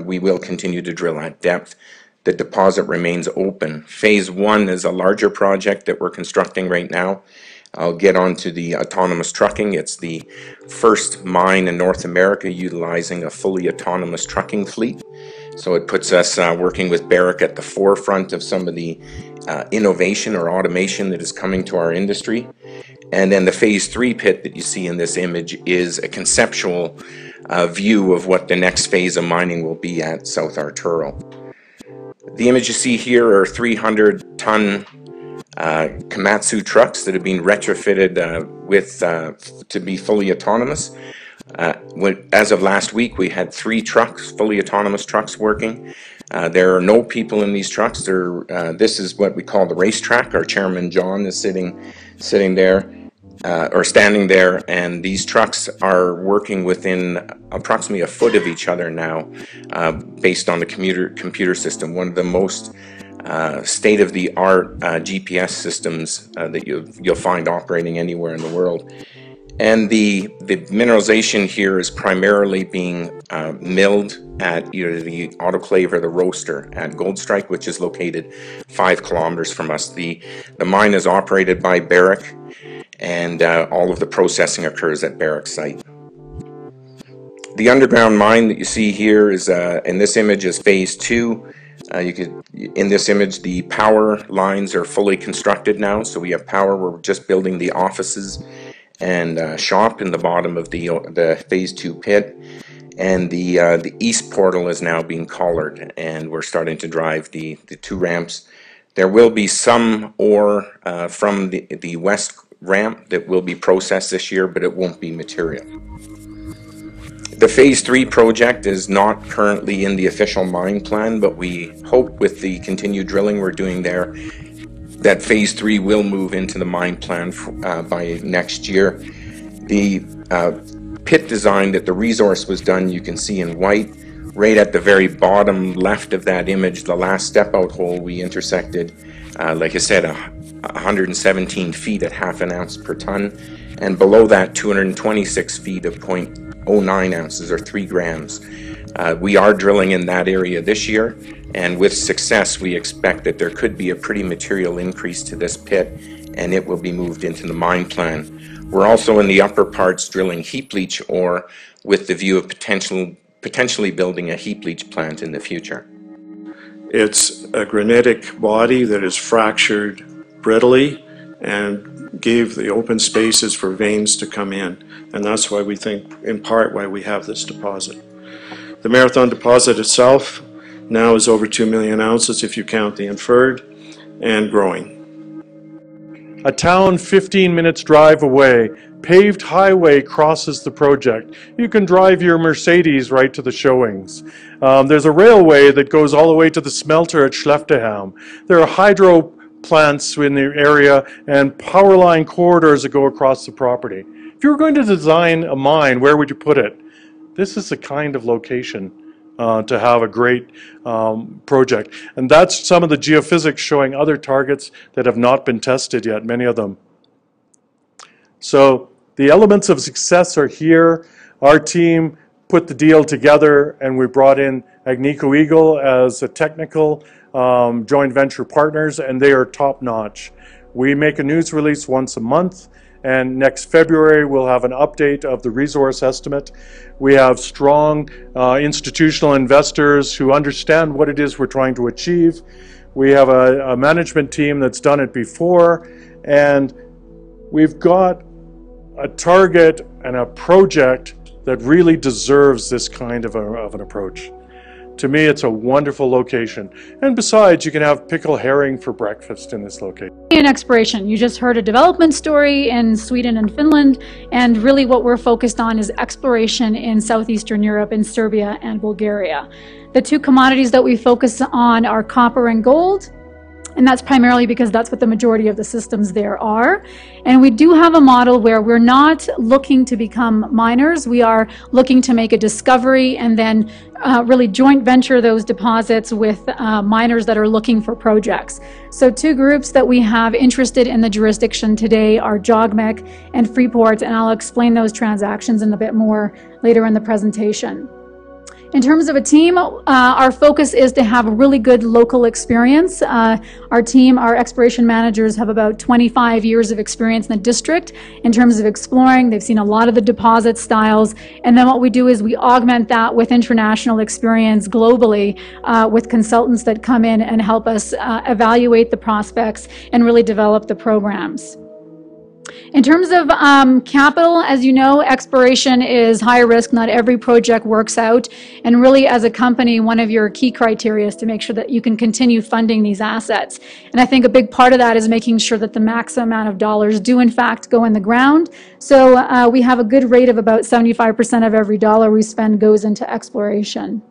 we will continue to drill at depth. The deposit remains open. Phase 1 is a larger project that we're constructing right now. I'll get on to the autonomous trucking. It's the first mine in North America utilizing a fully autonomous trucking fleet. So it puts us working with Barrick at the forefront of some of the innovation or automation that is coming to our industry. And then the phase 3 pit that you see in this image is a conceptual view of what the next phase of mining will be at South Arturo. The image you see here are 300-ton Komatsu trucks that have been retrofitted to be fully autonomous. As of last week, we had 3 trucks, fully autonomous trucks working. There are no people in these trucks. This is what we call the racetrack. Our chairman John is sitting there, or standing there, and these trucks are working within approximately a foot of each other now, based on the computer system. One of the most state-of-the-art GPS systems that you'll find operating anywhere in the world. And the mineralization here is primarily being milled at either the autoclave or the roaster at Goldstrike, which is located 5 kilometers from us. The mine is operated by Barrick, and all of the processing occurs at Barrick's site. The underground mine that you see here is in this image is phase 2. In this image, the power lines are fully constructed now, so we have power. We're just building the offices and shop in the bottom of the phase 2 pit, and the east portal is now being collared, and we're starting to drive the 2 ramps. There will be some ore from the west ramp that will be processed this year, but it won't be material. The phase 3 project is not currently in the official mine plan, but we hope with the continued drilling we're doing there that phase 3 will move into the mine plan by next year. The pit design that the resource was done, you can see in white. Right at the very bottom left of that image, the last step out hole, we intersected, like I said, 117 feet at half an ounce per ton, and below that 226 feet of 0.09 ounces or 3 grams. We are drilling in that area this year, and with success we expect that there could be a pretty material increase to this pit, and it will be moved into the mine plan. We're also in the upper parts drilling heap leach ore with the view of potentially building a heap leach plant in the future. It's a granitic body that is fractured prettily and gave the open spaces for veins to come in, and that's why we think, in part, why we have this deposit. The Marathon deposit itself now is over 2 million ounces if you count the inferred, and growing. A town 15 minutes drive away, paved highway crosses the project. You can drive your Mercedes right to the showings. There's a railway that goes all the way to the smelter at Schlechteham. There are hydro plants in the area and power line corridors that go across the property. If you were going to design a mine, where would you put it? This is the kind of location to have a great project. And that's some of the geophysics showing other targets that have not been tested yet, many of them. So the elements of success are here. Our team put the deal together, and we brought in Agnico Eagle as a technical joint venture partners, and they are top-notch. We make a news release once a month, and next February we'll have an update of the resource estimate. We have strong institutional investors who understand what it is we're trying to achieve. We have a management team that's done it before, and we've got a target and a project that really deserves this kind of an approach. To me, it's a wonderful location. And besides, you can have pickled herring for breakfast in this location. In exploration, you just heard a development story in Sweden and Finland, and really what we're focused on is exploration in Southeastern Europe, in Serbia and Bulgaria. The 2 commodities that we focus on are copper and gold, and that's primarily because that's what the majority of the systems there are. And we do have a model where we're not looking to become miners. We are looking to make a discovery and then really joint venture those deposits with miners that are looking for projects. So 2 groups that we have interested in the jurisdiction today are Jogmec and Freeport, and I'll explain those transactions in a bit more later in the presentation. In terms of a team, our focus is to have a really good local experience. Our team, our exploration managers have about 25 years of experience in the district in terms of exploring. They've seen a lot of the deposit styles. And then what we do is we augment that with international experience globally with consultants that come in and help us evaluate the prospects and really develop the programs. In terms of capital, as you know, exploration is high risk. Not every project works out. And really, as a company, one of your key criteria is to make sure that you can continue funding these assets. And I think a big part of that is making sure that the maximum amount of dollars do, in fact, go in the ground. So we have a good rate of about 75% of every dollar we spend goes into exploration.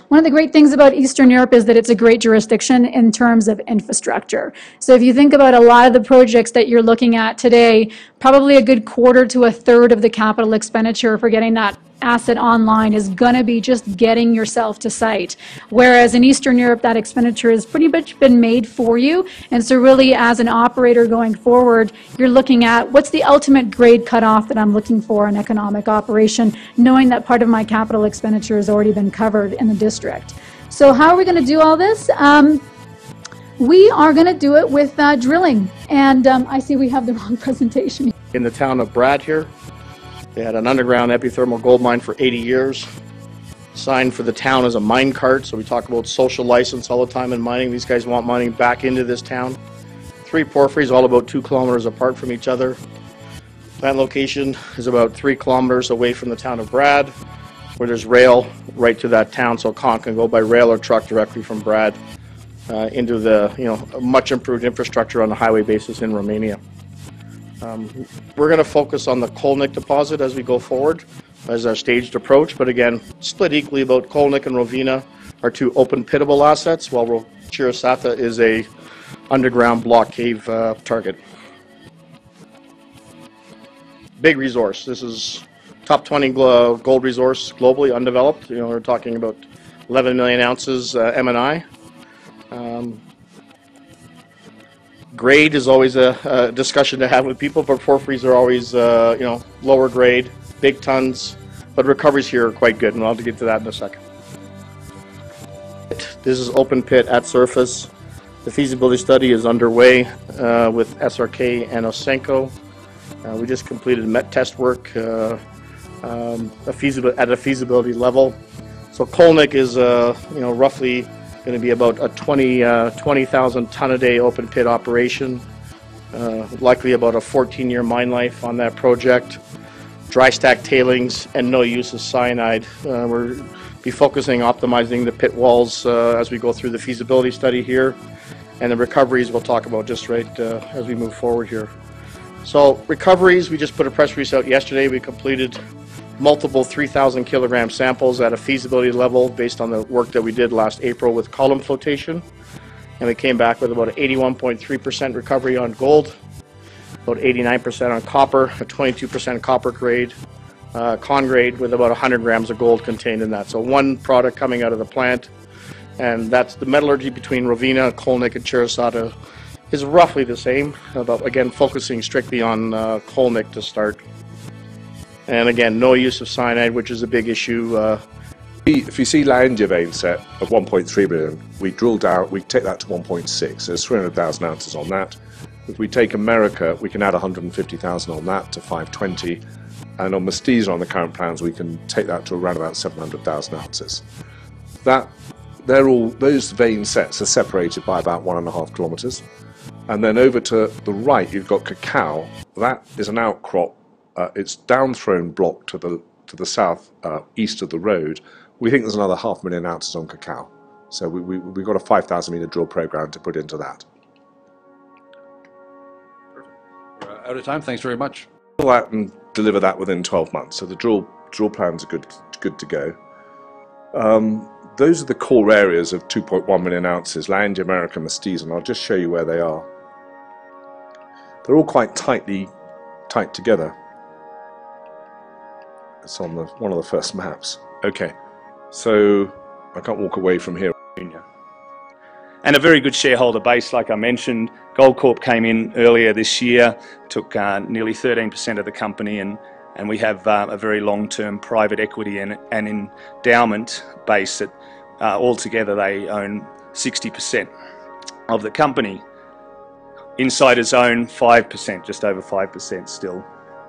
One of the great things about Eastern Europe is that it's a great jurisdiction in terms of infrastructure. So if you think about a lot of the projects that you're looking at today, probably a good quarter to a third of the capital expenditure for getting that asset online is going to be just getting yourself to site. Whereas in Eastern Europe, that expenditure has pretty much been made for you. And so really, as an operator going forward, you're looking at what's the ultimate grade cutoff that I'm looking for in economic operation, knowing that part of my capital expenditure has already been covered in the district. So how are we going to do all this? We are going to do it with drilling. And I see we have the wrong presentation. In the town of Brad here, they had an underground epithermal gold mine for 80 years. Signed for the town as a mine cart, so we talk about social license all the time in mining. These guys want mining back into this town. 3 porphyries, all about 2 kilometers apart from each other. That location is about 3 kilometers away from the town of Brad, where there's rail right to that town, so Con can go by rail or truck directly from Brad into the much improved infrastructure on a highway basis in Romania. We're going to focus on the Kolnik deposit as we go forward as our staged approach, but again, split equally about Kolnik and Rovina are 2 open pittable assets, while Chirasata is a underground block cave target. Big resource. This is top 20 gold resource globally, undeveloped. We're talking about 11 million ounces M&I. Grade is always a discussion to have with people, but porphyries are always, lower grade, big tons, but recoveries here are quite good, and I'll get to that in a second. This is open pit at surface. The feasibility study is underway with SRK and Osenko. We just completed met test work at a feasibility level. So Kolnik is, roughly going to be about a 20,000 ton a day open pit operation, likely about a 14-year mine life on that project. Dry stack tailings and no use of cyanide. We'll be focusing optimizing the pit walls as we go through the feasibility study here, and the recoveries we'll talk about just right as we move forward here. So recoveries, we just put a press release out yesterday. We completed multiple 3,000 kilogram samples at a feasibility level based on the work that we did last April with column flotation. And we came back with about an 81.3% recovery on gold, about 89% on copper, a 22% copper grade, con grade with about 100 grams of gold contained in that. So one product coming out of the plant, and that's the metallurgy between Rovina, Kolnik, and Chirasata is roughly the same, but again, focusing strictly on Kolnik to start. And again, no use of cyanide, which is a big issue. If you see Laindia vein set of 1.3 billion, we drill down, we take that to 1.6. There's 300,000 ounces on that. If we take America, we can add 150,000 on that to 520. And on Mestiza, on the current plans, we can take that to around about 700,000 ounces. Those vein sets are separated by about 1.5 kilometers. And then over to the right, you've got Cacao. That is an outcrop. It's downthrown block to the south east of the road. We think there's another 500,000 ounces on Cacao. So we've got a 5,000 meter drill program to put into that. We're out of time. Thanks very much. Drill that and deliver that within 12 months. So the drill plans are good to go. Those are the core areas of 2.1 million ounces, Laindia, America, Mestiza, and I'll just show you where they are. They're all quite tight together. It's on one of the first maps. Okay, so I can't walk away from here. And a very good shareholder base, like I mentioned. Goldcorp came in earlier this year, took nearly 13% of the company, and and we have a very long-term private equity and endowment base that altogether they own 60% of the company. Insiders own 5%, just over 5% still.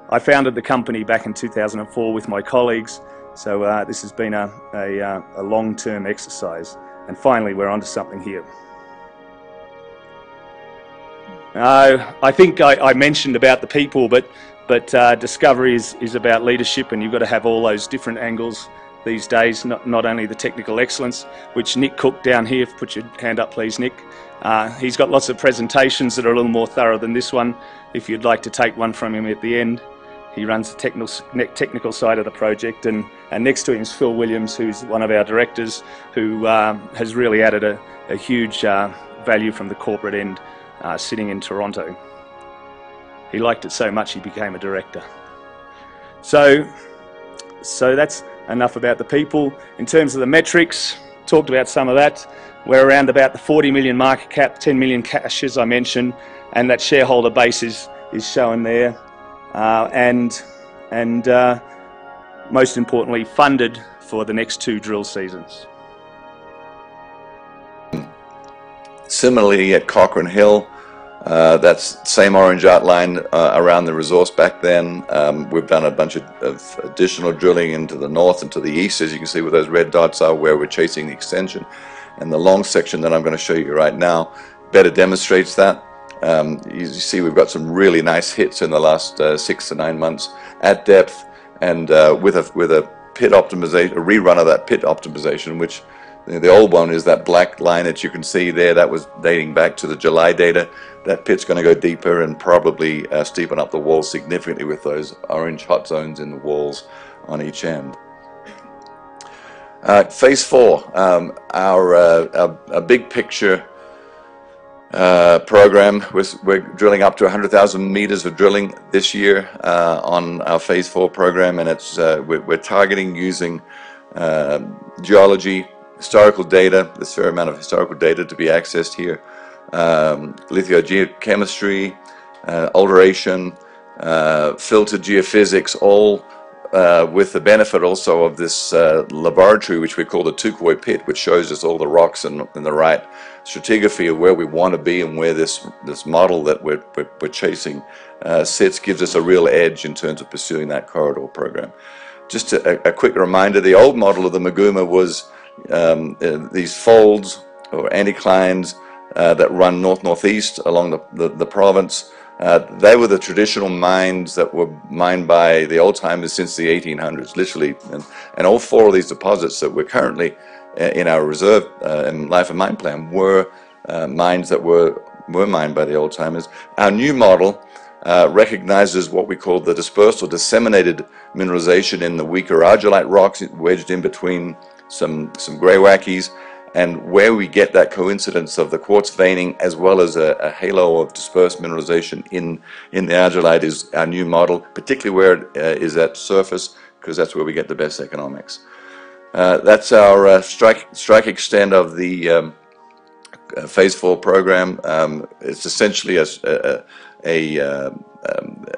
I founded the company back in 2004 with my colleagues, so this has been a long-term exercise, and finally we're onto something here. I think I mentioned about the people, but discovery is about leadership, and you've got to have all those different angles these days, not only the technical excellence, which Nick Cook down here, put your hand up please Nick, he's got lots of presentations that are a little more thorough than this one, if you'd like to take one from him at the end. He runs the technical side of the project, and next to him is Phil Williams, who's one of our directors, who has really added a huge value from the corporate end, sitting in Toronto. He liked it so much he became a director. So that's enough about the people. In terms of the metrics, talked about some of that. We're around about the 40 million market cap, 10 million cash as I mentioned, and that shareholder base is shown there. And most importantly, funded for the next 2 drill seasons. Similarly at Cochrane Hill, that's the same orange outline around the resource back then. We've done a bunch of additional drilling into the north and to the east, as you can see where those red dots are, where we're chasing the extension. And the long section that I'm going to show you right now better demonstrates that. You see we've got some really nice hits in the last 6 to 9 months at depth, and with a pit optimization, a rerun of that pit optimization, which the old one is that black line that you can see there. That was dating back to the July data. That pit's going to go deeper and probably steepen up the walls significantly with those orange hot zones in the walls on each end. Phase 4, our big picture program. We're drilling up to 100,000 meters of drilling this year on our Phase 4 program, and it's we're targeting using geology, historical data, this fair amount of historical data to be accessed here, lithogeochemistry, alteration, filtered geophysics, all with the benefit also of this laboratory, which we call the Tukoi pit, which shows us all the rocks and the right stratigraphy of where we want to be and where this model that we're chasing sits, gives us a real edge in terms of pursuing that corridor program. Just a quick reminder, the old model of the Maguma was these folds or anticlines that run north-northeast along the province. They were the traditional mines that were mined by the old-timers since the 1800s, literally. And all 4 of these deposits that we're currently in our reserve and life of mine plan were mines that were mined by the old-timers. Our new model recognizes what we call the dispersed or disseminated mineralization in the weaker argillite rocks wedged in between some greywackies, and where we get that coincidence of the quartz veining as well as a halo of dispersed mineralization in the argillite is our new model, particularly where it is at surface, because that's where we get the best economics. That's our strike extent of the Phase 4 program. It's essentially a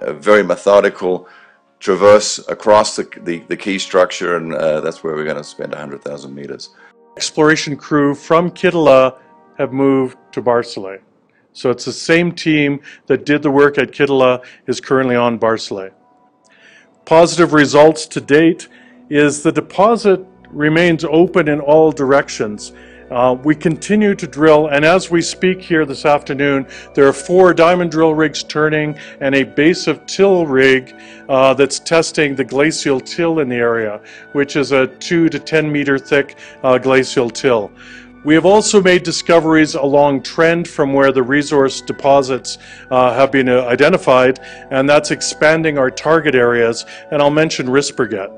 very methodical traverse across the key structure, and that's where we're going to spend 100,000 meters. Exploration crew from Kittilä have moved to Barsele. So it's the same team that did the work at Kittilä is currently on Barsele. Positive results to date is the deposit remains open in all directions. We continue to drill, and as we speak here this afternoon, there are 4 diamond drill rigs turning and a base of till rig that's testing the glacial till in the area, which is a 2 to 10 meter thick glacial till. We have also made discoveries along trend from where the resource deposits have been identified, and that's expanding our target areas, and I'll mention Risberget.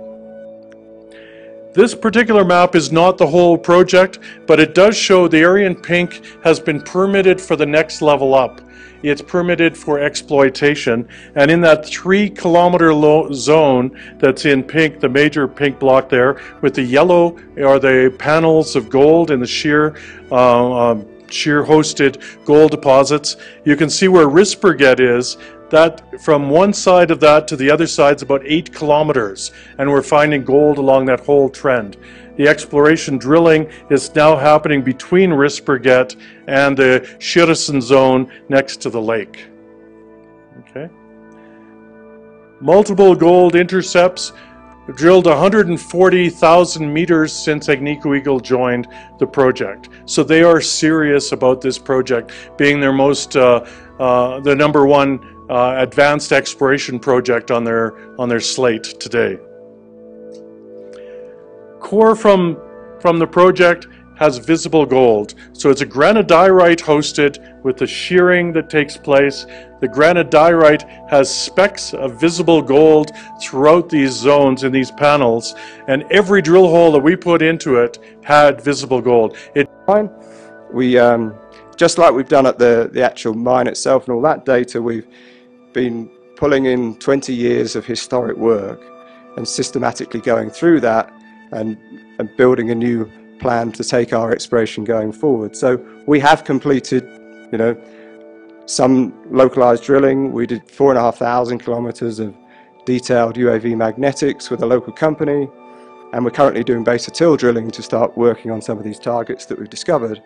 This particular map is not the whole project, but it does show the area in pink has been permitted for the next level up. It's permitted for exploitation, and in that 3-kilometer zone that's in pink, the major pink block there, with the yellow are the panels of gold and the shear hosted gold deposits. You can see where Risberget is. That from one side of that to the other side is about 8 kilometers, and we're finding gold along that whole trend. The exploration drilling is now happening between Risberget and the Shirisen zone next to the lake. Okay. Multiple gold intercepts. Drilled 140,000 meters since Agnico Eagle joined the project. So they are serious about this project being their most, the #1 advanced exploration project on their slate today. Core from the project has visible gold. So it's a granodiorite hosted with the shearing that takes place. The granodiorite has specks of visible gold throughout these zones in these panels, and every drill hole that we put into it had visible gold. We, just like we've done at the actual mine itself and all that data, we've been pulling in 20 years of historic work and systematically going through that and building a new plan to take our exploration going forward. So we have completed, some localized drilling. We did 4,500 kilometers of detailed UAV magnetics with a local company, and we're currently doing beta till drilling to start working on some of these targets that we've discovered.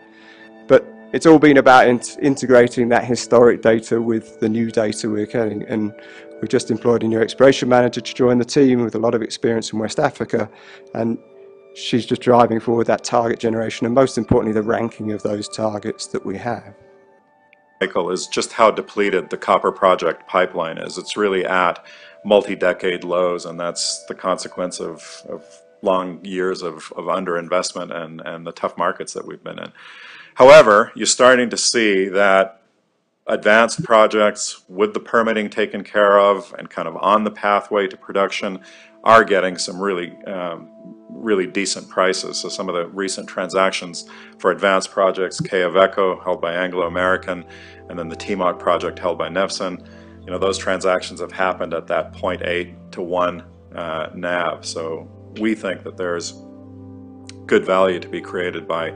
But it's all been about integrating that historic data with the new data we're getting, and we've just employed a new exploration manager to join the team with a lot of experience in West Africa, and she's just driving forward that target generation and, most importantly, the ranking of those targets that we have. Is just how depleted the copper project pipeline is. It's really at multi-decade lows, and that's the consequence of long years of underinvestment and the tough markets that we've been in. However, you're starting to see that advanced projects with the permitting taken care of and kind of on the pathway to production are getting some really decent prices. So some of the recent transactions for advanced projects, Quellaveco held by Anglo American, and then the Timok project held by Nevsun, those transactions have happened at that 0.8 to 1 NAV. So we think that there's good value to be created by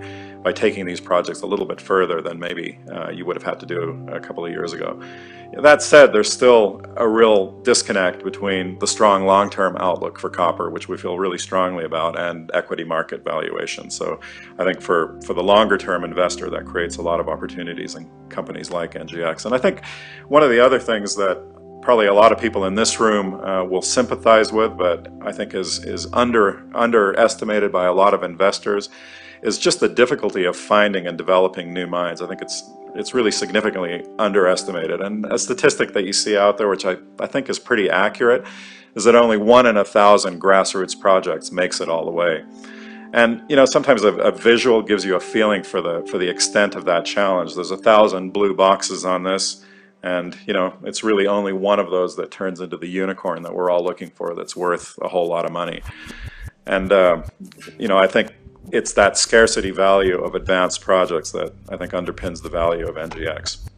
taking these projects a little bit further than maybe you would have had to do a couple of years ago. That said, there's still a real disconnect between the strong long-term outlook for copper, which we feel really strongly about, and equity market valuation. So I think for the longer-term investor, that creates a lot of opportunities in companies like NGX. And I think one of the other things that probably a lot of people in this room will sympathize with, but I think is underestimated by a lot of investors, is just the difficulty of finding and developing new mines. I think it's really significantly underestimated. And a statistic that you see out there, which I think is pretty accurate, is that only 1 in 1,000 grassroots projects makes it all the way. And sometimes a visual gives you a feeling for the extent of that challenge. There's 1,000 blue boxes on this, and it's really only one of those that turns into the unicorn that we're all looking for, that's worth a whole lot of money. And I think it's that scarcity value of advanced projects that I think underpins the value of NGX.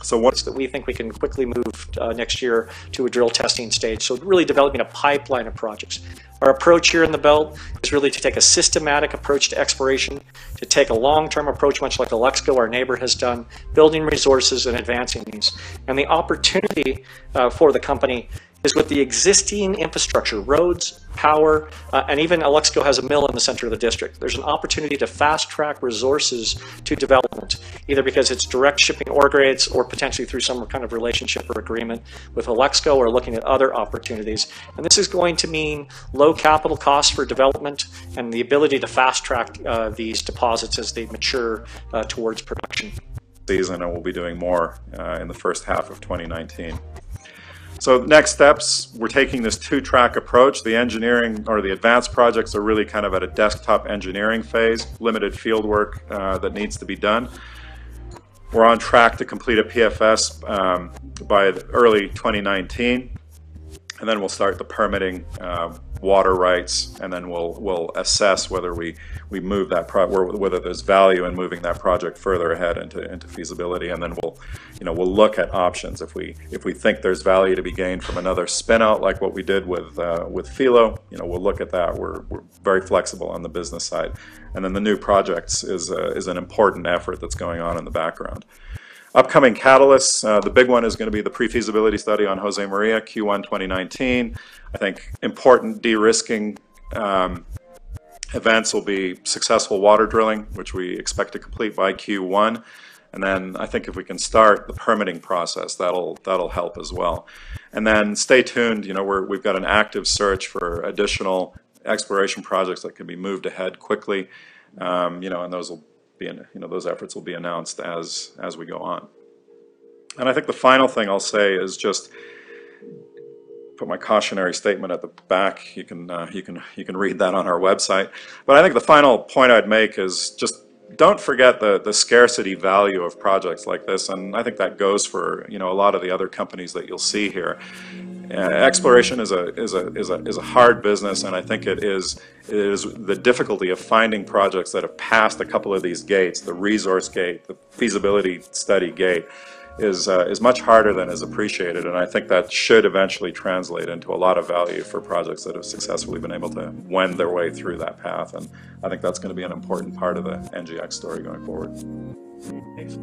So what's that we think we can quickly move next year to a drill testing stage. So really developing a pipeline of projects. Our approach here in the belt is really to take a systematic approach to exploration, to take a long-term approach, much like Alexco, our neighbor, has done, building resources and advancing these. And the opportunity for the company is with the existing infrastructure, roads, power, and even Alexco has a mill in the center of the district. There's an opportunity to fast-track resources to development, either because it's direct shipping ore grades or potentially through some kind of relationship or agreement with Alexco, or looking at other opportunities. And this is going to mean low capital costs for development and the ability to fast-track these deposits as they mature towards production. Season, and we'll be doing more in the first half of 2019. So next steps, we're taking this 2-track approach. The engineering, or the advanced projects, are really kind of at a desktop engineering phase, limited field work that needs to be done. We're on track to complete a PFS by early 2019, and then we'll start the permitting, water rights, and then we'll assess whether we move that whether there's value in moving that project further ahead into feasibility, and then we'll look at options if we think there's value to be gained from another spin out like what we did with Filo. We'll look at that. We're very flexible on the business side, and then the new projects is an important effort that's going on in the background. Upcoming catalysts, the big one is going to be the pre-feasibility study on Jose Maria, Q1 2019. I think important de-risking events will be successful water drilling, which we expect to complete by Q1. And then I think if we can start the permitting process, that'll help as well. And then stay tuned, we've got an active search for additional exploration projects that can be moved ahead quickly. And those will be, those efforts will be announced as we go on. And I think the final thing I'll say is just put my cautionary statement at the back. You can read that on our website. But I think the final point I'd make is just don't forget the scarcity value of projects like this, and I think that goes for a lot of the other companies that you'll see here. Exploration is a hard business, and I think it is the difficulty of finding projects that have passed a couple of these gates, the resource gate, the feasibility study gate, is much harder than is appreciated, and I think that should eventually translate into a lot of value for projects that have successfully been able to wend their way through that path, and I think that's going to be an important part of the NGX story going forward. Thanks.